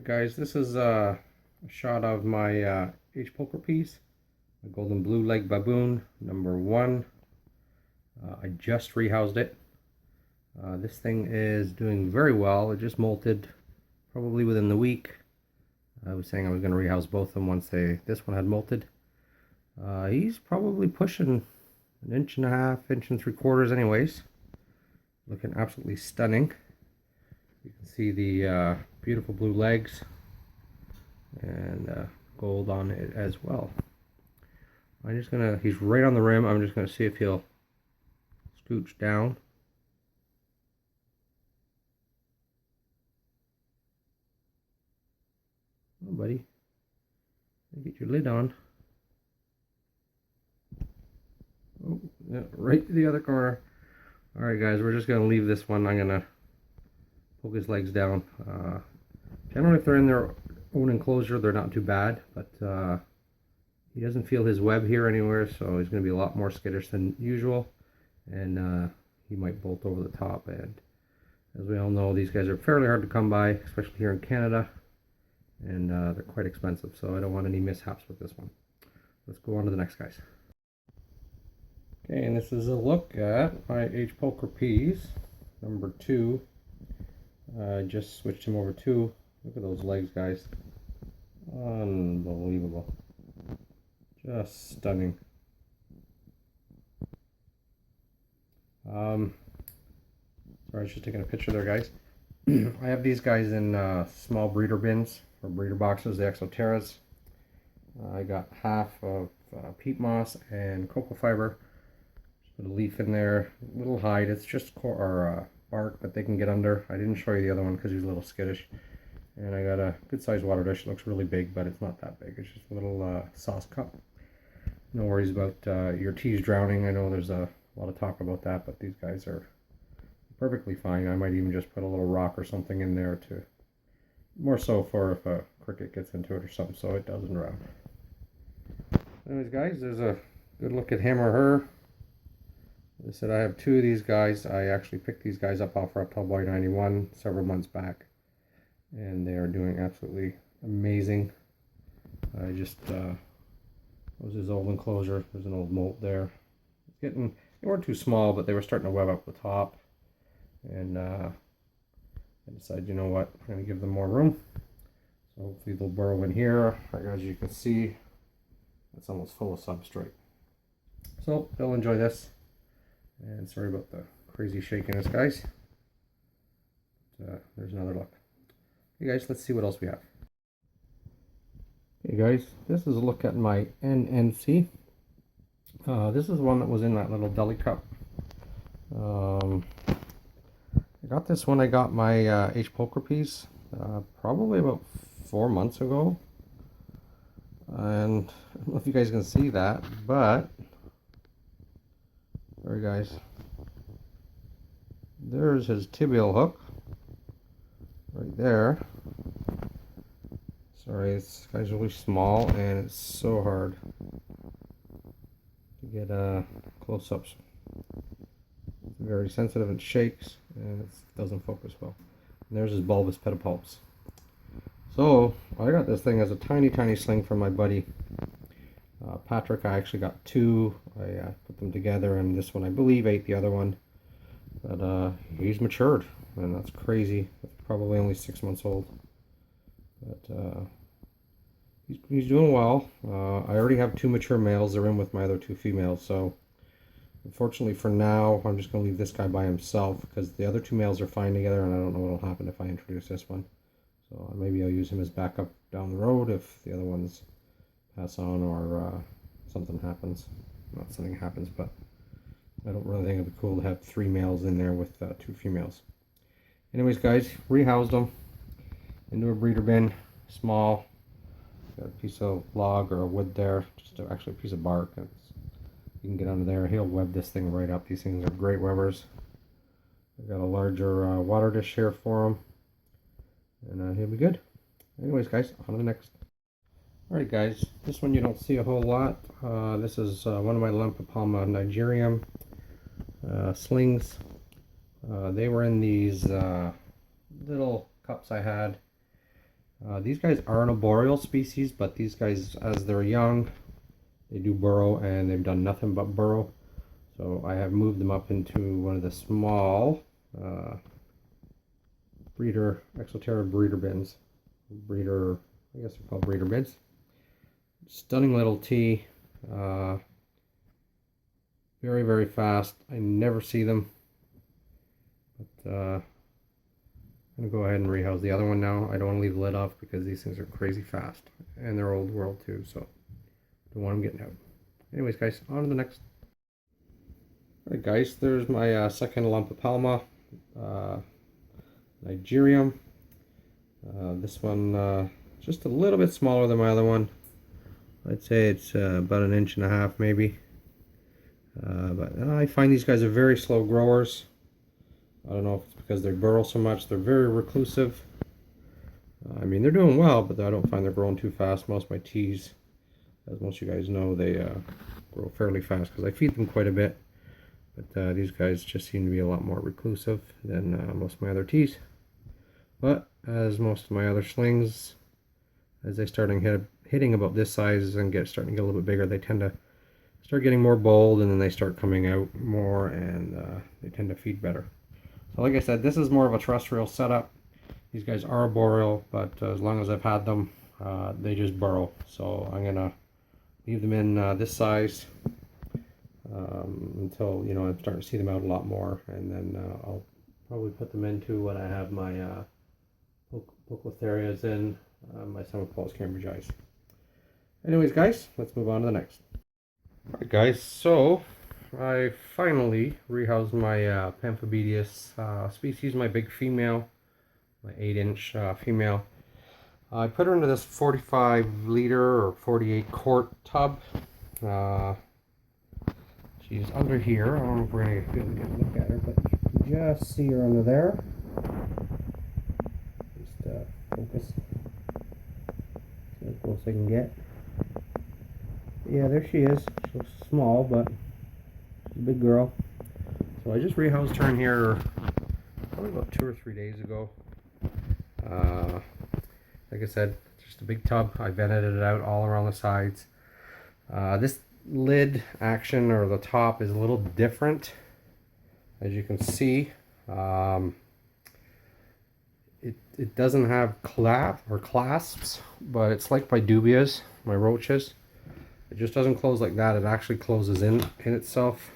Alright guys, this is a shot of my H poker piece, a golden blue leg baboon number 1. I just rehoused it. This thing is doing very well. It just molted probably within the week. I was saying I was going to rehouse both of them once this one had molted. He's probably pushing an inch and a half, inch and 3/4 anyways. Looking absolutely stunning. You can see the beautiful blue legs and gold on it as well. He's right on the rim. I'm just gonna see if he'll scooch down. Oh, buddy, get your lid on. Oh, yeah, right to the other corner. All right, guys, we're just gonna leave this one. I'm gonna poke his legs down. Generally, if they're in their own enclosure, they're not too bad, but he doesn't feel his web here anywhere, so he's going to be a lot more skittish than usual, and he might bolt over the top. And as we all know, these guys are fairly hard to come by, especially here in Canada, and they're quite expensive, so I don't want any mishaps with this one. Let's go on to the next guys. Okay, and this is a look at my H poker piece number 2. I just switched him over to. Look at those legs, guys. Unbelievable. Just stunning. Sorry, I was just taking a picture there, guys. I have these guys in small breeder bins or breeder boxes, the Exoterras. I got half of peat moss and cocoa fiber. Just put a leaf in there, a little hide. It's just bark, but they can get under. I didn't show you the other one because he's a little skittish. And I got a good sized water dish. It looks really big, but it's not that big. It's just a little sauce cup. No worries about your teas drowning. I know there's a lot of talk about that, but these guys are perfectly fine. I might even just put a little rock or something in there to, more so for if a cricket gets into it or something, so it doesn't drown. Anyways, guys, there's a good look at him or her. As I said, I have 2 of these guys. I actually picked these guys up off Reptile Boy 91 several months back, and they are doing absolutely amazing. I just was his old enclosure. There's an old molt there. They weren't too small, but they were starting to web up the top, and I decided, you know what, I'm going to give them more room. So hopefully they'll burrow in here. As you can see, it's almost full of substrate. So they'll enjoy this. And sorry about the crazy shakiness, guys. But, there's another look. Okay, guys, let's see what else we have. Okay, guys, this is a look at my NNC. This is one that was in that little deli cup. I got this when I got my H poker piece, probably about 4 months ago. And I don't know if you guys can see that, but sorry guys, there's his tibial hook right there. Sorry, this guy's really small and it's so hard to get close-ups. It's very sensitive and shakes, and it doesn't focus well. And there's his bulbous pedipalps. So I got this thing as a tiny sling from my buddy Patrick. I actually got 2. I put them together, and this one I believe ate the other one. But he's matured, and that's crazy. It's probably only 6 months old. But he's doing well. I already have 2 mature males. They're in with my other 2 females. So unfortunately for now, I'm just going to leave this guy by himself because the other 2 males are fine together, and I don't know what will happen if I introduce this one. So maybe I'll use him as backup down the road if the other ones pass on or something happens. Not something happens, but I don't really think it'd be cool to have 3 males in there with 2 females. Anyways, guys, rehoused them into a breeder bin, small. Got a piece of log or a wood there, just actually a piece of bark. You can get under there. He'll web this thing right up. These things are great webbers. I've got a larger water dish here for him, and he'll be good. Anyways, guys, on to the next. Alright, guys, this one you don't see a whole lot. This is one of my Lempopalma nigerium slings. They were in these little cups I had. These guys are an arboreal species, but these guys, as they're young, they do burrow, and they've done nothing but burrow. So I have moved them up into one of the small Exoterra breeder bins. I guess they're called breeder bins. Stunning little tea. Very, very fast. I never see them. But I'm going to go ahead and rehouse the other one now. I don't want to leave the lid off because these things are crazy fast. And they're old world too, so don't want them getting out. Anyways, guys, on to the next. Alright, guys, there's my second Lumpopalma Nigerium. This one just a little bit smaller than my other one. I'd say it's about 1.5 inches maybe. But I find these guys are very slow growers. I don't know if it's because they burrow so much. They're very reclusive. I mean, they're doing well, but I don't find they're growing too fast. Most of my teas, as most of you guys know, they grow fairly fast because I feed them quite a bit. But these guys just seem to be a lot more reclusive than most of my other teas. But as most of my other slings, as they start hitting about this size and starting to get a little bit bigger, they tend to start getting more bold, and then they start coming out more, and they tend to feed better. So like I said, this is more of a terrestrial setup. These guys are arboreal, but as long as I've had them, they just burrow. So I'm gonna leave them in this size until, you know, I'm starting to see them out a lot more, and then I'll probably put them into what I have my Poecilotherias in, my Semaphilus cambridgei. Anyways, guys, let's move on to the next. Alright, guys, so I finally rehoused my Pamphibedius species, my big female, my 8-inch female. I put her into this 45-liter or 48-quart tub. She's under here. I don't know if we're going to be able to get a look at her, but you can just see her under there. Just focus. As close as I can get. Yeah, there she is. She's small, but she's a big girl. So I just rehoused her in here probably about 2 or 3 days ago. Like I said, just a big tub. I vented it out all around the sides. This lid action, or the top, is a little different, as you can see. It doesn't have clasps, but it's like my dubias, my roaches. It just doesn't close like that. It actually closes in itself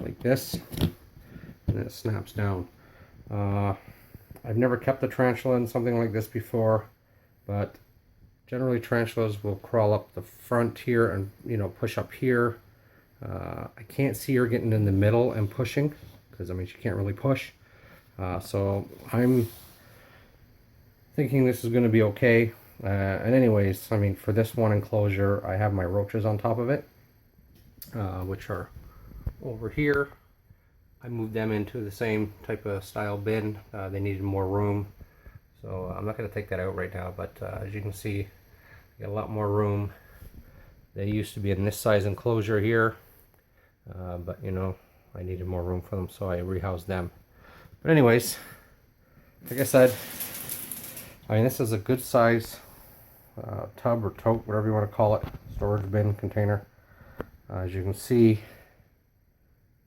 like this, and then it snaps down. I've never kept a tarantula in something like this before, but generally tarantulas will crawl up the front here and, you know, push up here. I can't see her getting in the middle and pushing, because I mean, she can't really push. So I'm thinking this is going to be okay. And anyways, I mean, for this one enclosure, I have my roaches on top of it, which are over here. I moved them into the same type of style bin. They needed more room, so I'm not going to take that out right now, but as you can see, I got a lot more room. They used to be in this size enclosure here, but you know, I needed more room for them, so I rehoused them. But anyways, like I said, I mean, this is a good size tub or tote, whatever you want to call it, storage bin container. As you can see,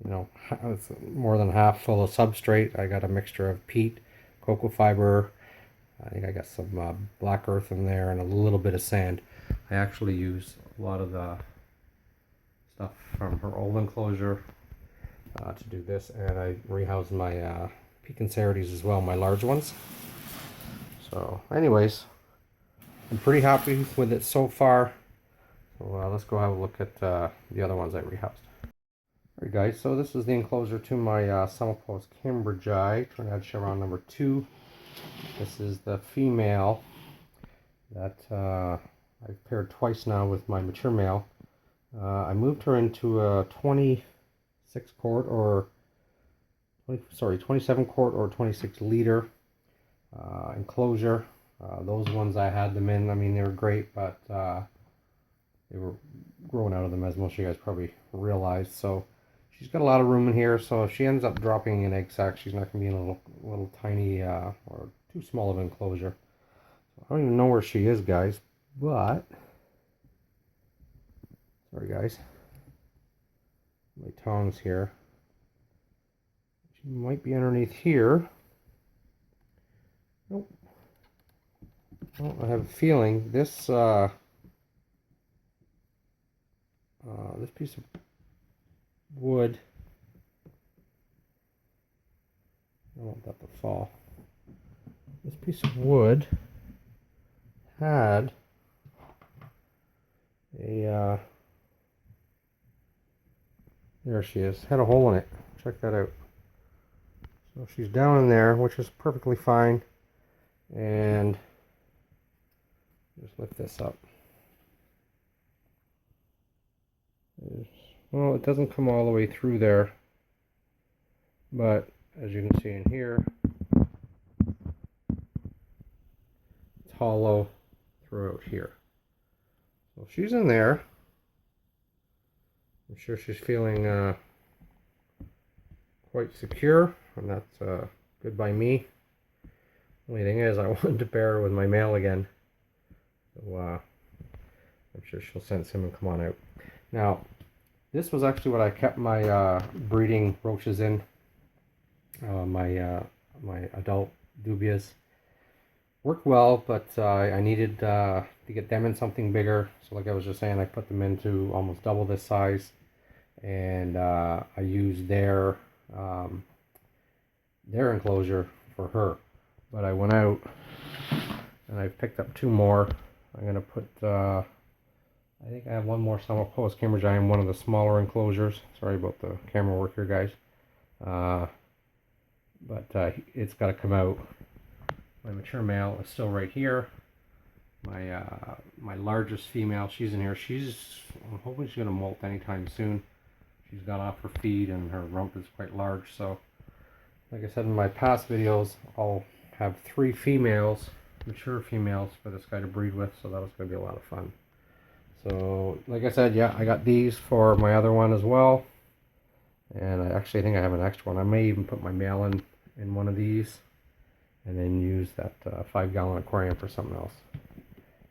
you know, it's more than half full of substrate. I got a mixture of peat, cocoa fiber. I think I got some black earth in there and a little bit of sand. I actually use a lot of the stuff from her old enclosure to do this, and I rehoused my Poecilitherias as well, my large ones. So anyways, I'm pretty happy with it so far. So let's go have a look at the other ones I rehoused. Alright guys, so this is the enclosure to my Semaphilus cambridgei, Trinidad Chiron number 2. This is the female that I've paired twice now with my mature male. I moved her into a 26 quart or 27 quart or 26 liter enclosure. Those ones I had them in, I mean, they were great, but they were growing out of them, as most of you guys probably realized. So she's got a lot of room in here, so if she ends up dropping an egg sac, she's not going to be in a little tiny or too small of an enclosure. I don't even know where she is, guys, but sorry guys, my tongs here. She might be underneath here. Nope. Well, I have a feeling this this piece of wood, I don't want that to fall. This piece of wood had a there she is, had a hole in it. Check that out. So she's down in there, which is perfectly fine. And just lift this up. Well, it doesn't come all the way through there, but as you can see in here, it's hollow throughout here. So she's in there. I'm sure she's feeling quite secure, and that's good by me. Only thing is, I wanted to pair her with my male again, so I'm sure she'll sense him and come on out. Now, this was actually what I kept my breeding roaches in. My adult dubias worked well, but I needed to get them in something bigger. So like I was just saying, I put them into almost double this size, and I used their enclosure for her. But I went out and I picked up 2 more. I'm gonna put I think I have one more Summer Post Cambridge Eye in one of the smaller enclosures. Sorry about the camera work here, guys. But it's got to come out. My mature male is still right here. My largest female, she's in here. I'm hoping she's gonna molt anytime soon. She's got off her feed and her rump is quite large. So, like I said in my past videos, I'll have 3 females, mature females, for this guy to breed with. So that was gonna be a lot of fun. So, like I said, yeah, I got these for my other one as well. And I actually think I have an extra one. I may even put my male in one of these, and then use that 5-gallon aquarium for something else.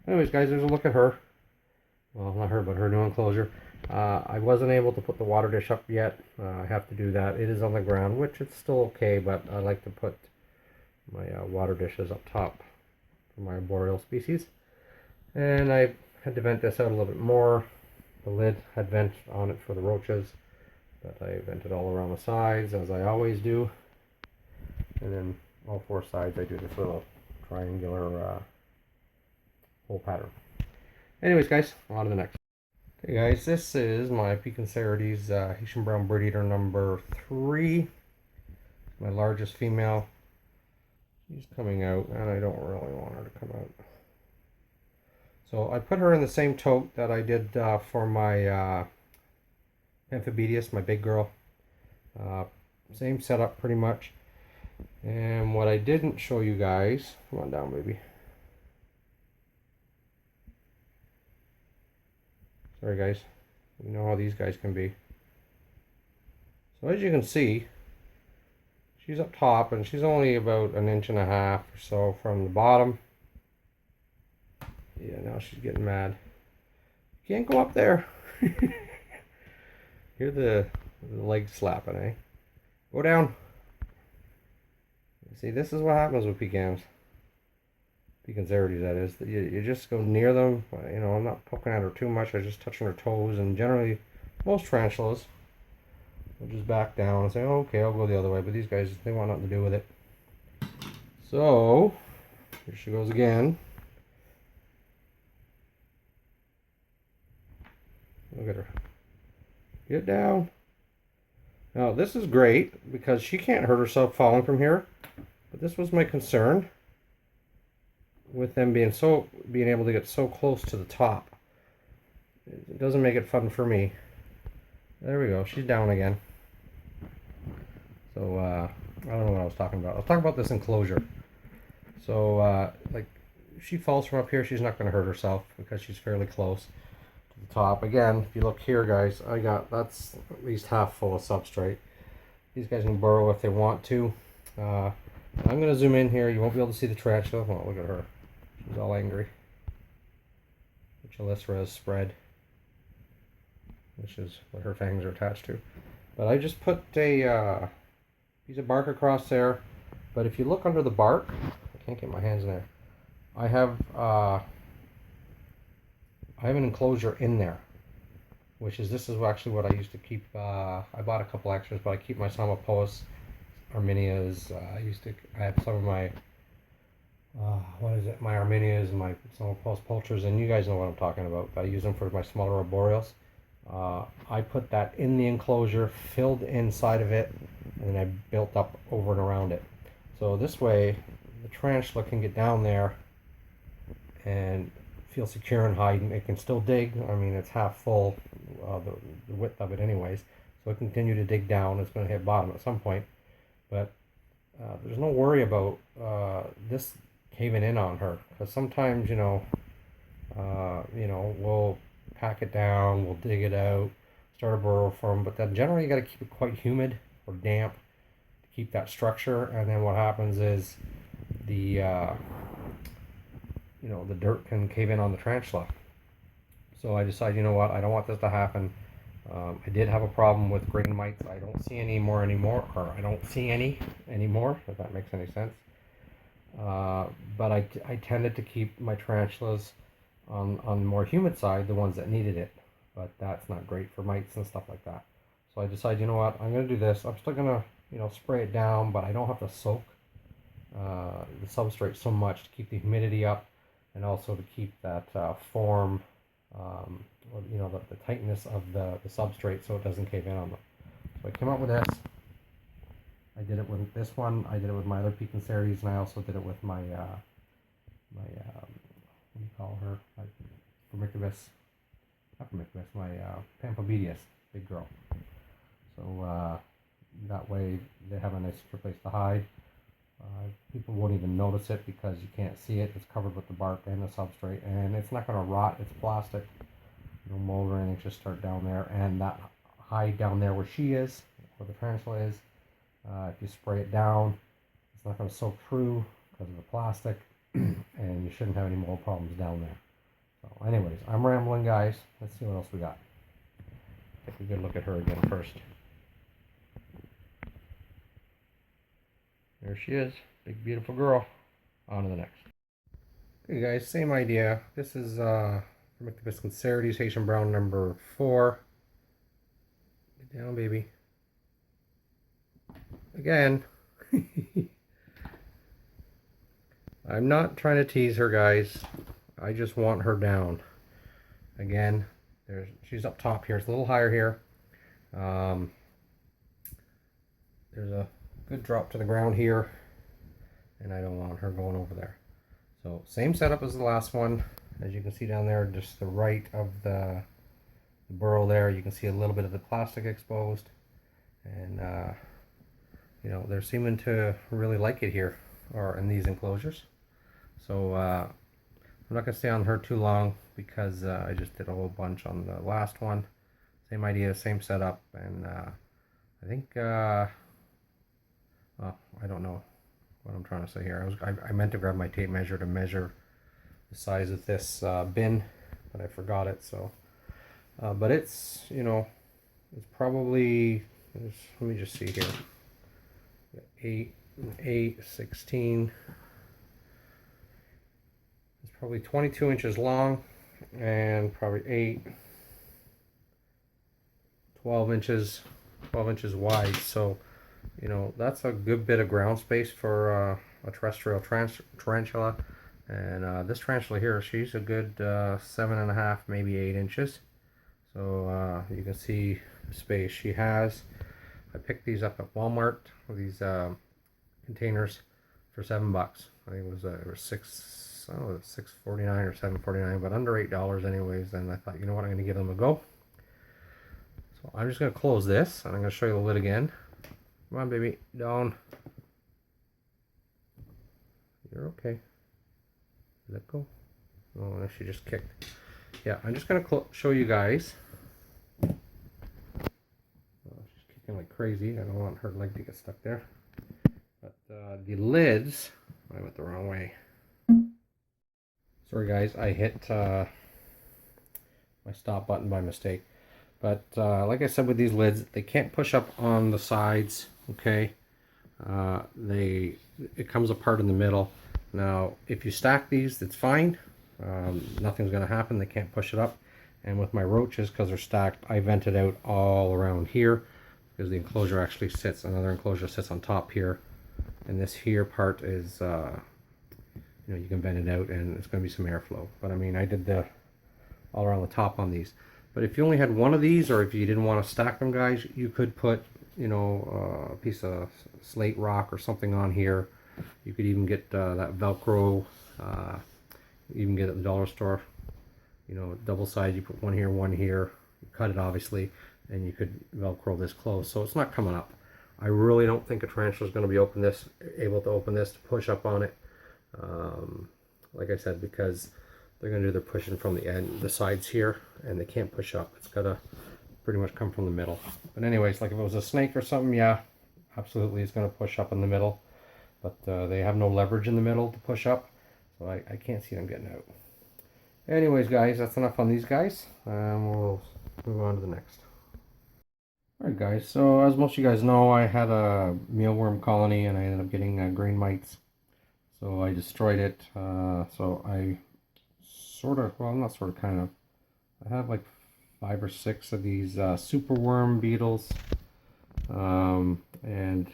Anyways, guys, there's a look at her. Well, not her, but her new enclosure. I wasn't able to put the water dish up yet. I have to do that. It is on the ground, which it's still okay, but I like to put my water dishes up top for my arboreal species. And I had to vent this out a little bit more. The lid had vent on it for the roaches, but I vented all around the sides, as I always do. And then all 4 sides I do this little triangular hole pattern. Anyways, guys, on to the next. Okay, guys, this is my Pecocerides Haitian Brown Bird Eater number 3. My largest female. She's coming out, and I don't really want her to come out. So I put her in the same tote that I did for my Amphibedius, my big girl. Same setup pretty much. And what I didn't show you guys, come on down, baby. Sorry, guys. You know how these guys can be. So as you can see, she's up top, and she's only about 1.5 inches or so from the bottom. Yeah, now she's getting mad. Can't go up there. Hear the leg slapping, eh? Go down. See, this is what happens with pecans. Pecocerides, that is. You just go near them. You know, I'm not poking at her too much. I'm just touching her toes. And generally, most tarantulas will just back down and say, oh, okay, I'll go the other way. But these guys, they want nothing to do with it. So, here she goes again. Look at her. Get down. Now, this is great because she can't hurt herself falling from here. But this was my concern with them being able to get so close to the top. It doesn't make it fun for me. There we go. She's down again. So, I don't know what I was talking about. I was talking about this enclosure. So, like, if she falls from up here, she's not going to hurt herself because she's fairly close to the top. Again, if you look here, guys, that's at least half full of substrate. These guys can burrow if they want to. I'm going to zoom in here. You won't be able to see the tarantula. Oh, look at her. She's all angry. Chelicera is spread, which is what her fangs are attached to. But I just put a piece of bark across there. But if you look under the bark, I can't get my hands in there. I have an enclosure in there, which is this is actually what I used to keep. I bought a couple extras, but I keep my Psalmopoeus arminias. I have some of my what is it? My arminias and my Psalmopoeus pulchers, and you guys know what I'm talking about. I use them for my smaller arboreals. I put that in the enclosure, filled inside of it, and then I built up over and around it. So this way, the tarantula can get down there and feel secure and hide. It can still dig. I mean, it's half full, the width of it anyways. So it can continue to dig down. It's going to hit bottom at some point. But there's no worry about this caving in on her. Because sometimes, we'll pack it down, we'll dig it out, start a burrow form. But then generally you got to keep it quite humid or damp to keep that structure. And then what happens is the the dirt can cave in on the tarantula. So I decided, you know what, I don't want this to happen. I did have a problem with grain mites. I don't see any anymore, or I don't see any anymore, if that makes any sense. But I tended to keep my tarantulas on the more humid side, the ones that needed it. But that's not great for mites and stuff like that. So I decided, you know what, I'm going to do this. I'm still going to, spray it down, but I don't have to soak the substrate so much to keep the humidity up, and also to keep that form, the tightness of the substrate so it doesn't cave in on them. So I came up with this. I did it with this one. I did it with my other Pecenserides, and I also did it with my what do you call her? Formicivus, not Formicivus, my Pampobedius, big girl. So that way they have a nice secure place to hide. People won't even notice it because you can't see it. It's covered with the bark and the substrate, and it's not going to rot. It's plastic. No mold or anything, just start down there, and that hide down there where she is, where the tarantula is. If you spray it down, it's not going to soak through because of the plastic, and you shouldn't have any mold problems down there. So anyways, I'm rambling, guys. Let's see what else we got. Take a good look at her again first. There she is, big beautiful girl. On to the next. Okay guys, same idea. This is Formicivus Cancerides, Haitian Brown number 4. Get down, baby. Again, I'm not trying to tease her, guys. I just want her down. Again, she's up top here. It's a little higher here. There's a good drop to the ground here, and I don't want her going over there. So same setup as the last one. As you can see down there, just the right of the burrow there, you can see a little bit of the plastic exposed, and they're seeming to really like it here, or in these enclosures. So I'm not going to stay on her too long because I just did a whole bunch on the last one. Same idea, same setup, and I think I don't know what I'm trying to say here. I meant to grab my tape measure to measure the size of this bin, but I forgot it. So, but it's it's probably, let me just see here. 8, 16. It's probably 22 inches long, and probably 12 inches wide. So that's a good bit of ground space for a terrestrial tarantula. And this tarantula here, she's a good 7.5, maybe 8 inches. So you can see the space she has. I picked these up at Walmart, these containers, for $7. I think it was $6.49 or $7.49, but under $8 anyways. And I thought, you know what, I'm going to give them a go. So I'm just going to close this, and I'm going to show you the lid again. Come on, baby, down. You're okay. Let go. Oh, she just kicked. Yeah, I'm just going to show you guys. Oh, she's kicking like crazy. I don't want her leg to get stuck there. But the lids, I went the wrong way. Sorry guys, I hit my stop button by mistake. But like I said, with these lids, they can't push up on the sides, okay? It comes apart in the middle. Now, if you stack these, it's fine. Nothing's going to happen. They can't push it up. And with my roaches, because they're stacked, I vent it out all around here because the enclosure actually sits, another enclosure sits on top here. And this here part is, you know, you can vent it out and it's going to be some airflow. But I mean, I did the all around the top on these. But if you only had one of these, or if you didn't want to stack them, guys, you could put, you know, a piece of slate rock or something on here. You could even get that Velcro, you can get it at the dollar store, you know, double side. You put one here, you cut it obviously, and you could Velcro this close, so it's not coming up. I really don't think a tarantula is going to be able to open this to push up on it. Like I said, because they're going to do their pushing from the end, the sides here, and they can't push up. It's got to pretty much come from the middle. But anyways, like if it was a snake or something, yeah, absolutely it's going to push up in the middle. But they have no leverage in the middle to push up, so I can't see them getting out. Anyways, guys, that's enough on these guys. We'll move on to the next. Alright guys, so as most of you guys know, I had a mealworm colony and I ended up getting grain mites. So I destroyed it. So I sort of, well, not sort of, kind of, I have like 5 or 6 of these superworm beetles. And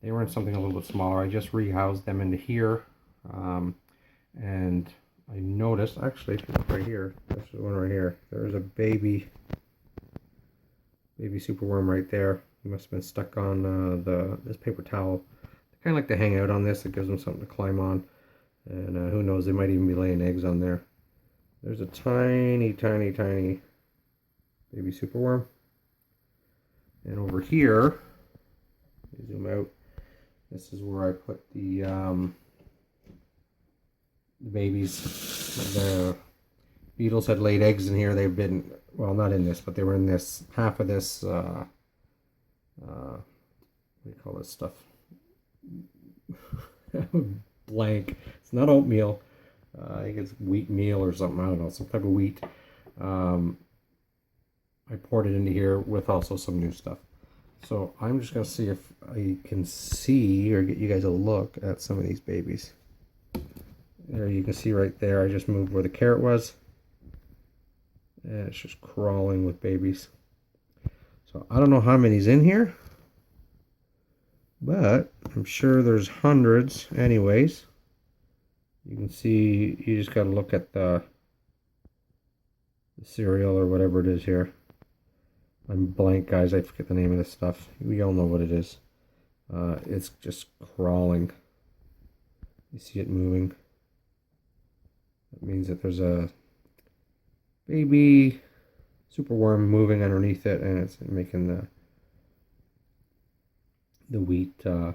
they were in something a little bit smaller. I just rehoused them into here. And I noticed, actually, if you look right here, this is one right here. There's a baby superworm right there. He must have been stuck on this paper towel. They kind of like to hang out on this. It gives them something to climb on. And who knows, they might even be laying eggs on there. There's a tiny baby superworm. And over here, zoom out, this is where I put the babies. The beetles had laid eggs in here. They've been, well, not in this, but they were in this, half of this, what do you call this stuff? Blank. It's not oatmeal. I think it's wheat meal or something. I don't know, some type of wheat. I poured it into here with also some new stuff. So I'm just going to see if I can see or get you guys a look at some of these babies. There you can see right there, I just moved where the carrot was. And it's just crawling with babies. So I don't know how many's in here, but I'm sure there's hundreds anyways. You can see, you just got to look at the cereal or whatever it is here. I'm blank, guys. I forget the name of this stuff. We all know what it is. It's just crawling. You see it moving. That means that there's a baby superworm moving underneath it, and it's making the wheat, I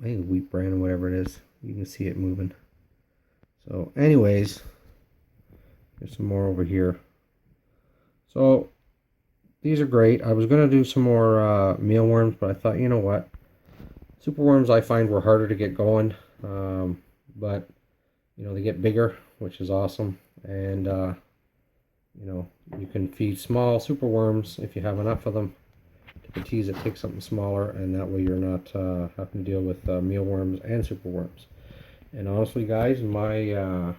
think wheat bran or whatever it is. You can see it moving. So, anyways, there's some more over here. So these are great. I was going to do some more mealworms, but I thought, you know what? Superworms I find were harder to get going, but you know, they get bigger, which is awesome. And you know, you can feed small superworms if you have enough of them. To tease it, take something smaller, and that way you're not having to deal with mealworms and superworms. And honestly, guys, my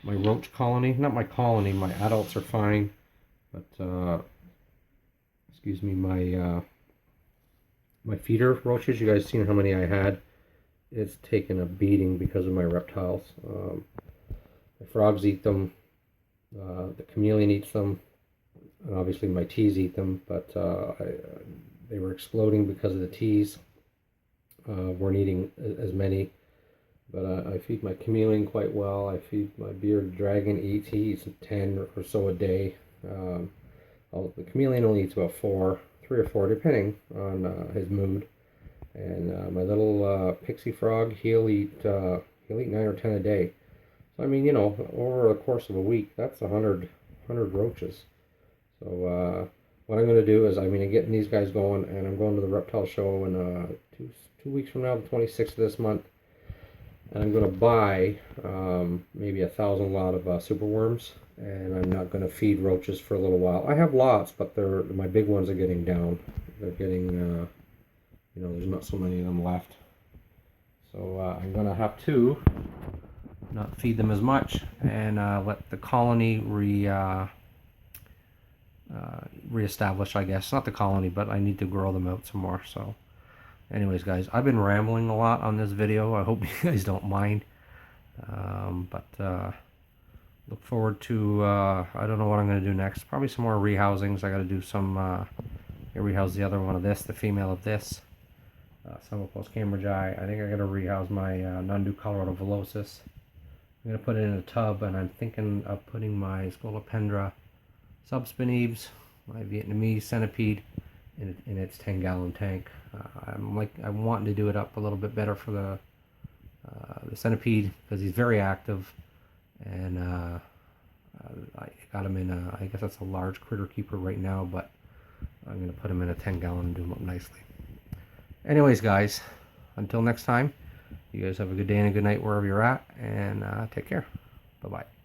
roach colony, not my colony, my adults are fine. But excuse me, my feeder roaches, you guys seen how many I had? It's taken a beating because of my reptiles. The frogs eat them, the chameleon eats them, and obviously my teas eat them, but they were exploding because of the teas. Weren't eating as many, but I feed my chameleon quite well. I feed my bearded dragon, he eats 10 or so a day. The chameleon only eats about 3 or 4, depending on his mood. And my little pixie frog, he'll eat 9 or 10 a day. So I mean, you know, over the course of a week, that's 100 roaches. So what I'm going to do is, I'm getting these guys going, and I'm going to the reptile show in 2 weeks from now, the 26th of this month. And I'm going to buy maybe 1,000 lot of super worms, and I'm not going to feed roaches for a little while. I have lots, but my big ones are getting down. They're getting, there's not so many of them left. So I'm going to have to not feed them as much and let the colony reestablish, I guess. Not the colony, but I need to grow them out some more. So anyways, guys, I've been rambling a lot on this video. I hope you guys don't mind. Look forward to, I don't know what I'm going to do next. Probably some more rehousings. I got to do some, rehouse the other one of this, the female of this. Semipos cambridgei. I think I got to rehouse my Nundu Colorado Velocis. I'm going to put it in a tub, and I'm thinking of putting my Scolopendra subspinibes, my Vietnamese centipede, in its 10-gallon tank. I'm wanting to do it up a little bit better for the centipede because he's very active, and I got him in I guess that's a large critter keeper right now, but I'm going to put him in a 10-gallon and do him up nicely. Anyways, guys, until next time, you guys have a good day and a good night wherever you're at, and take care. Bye-bye.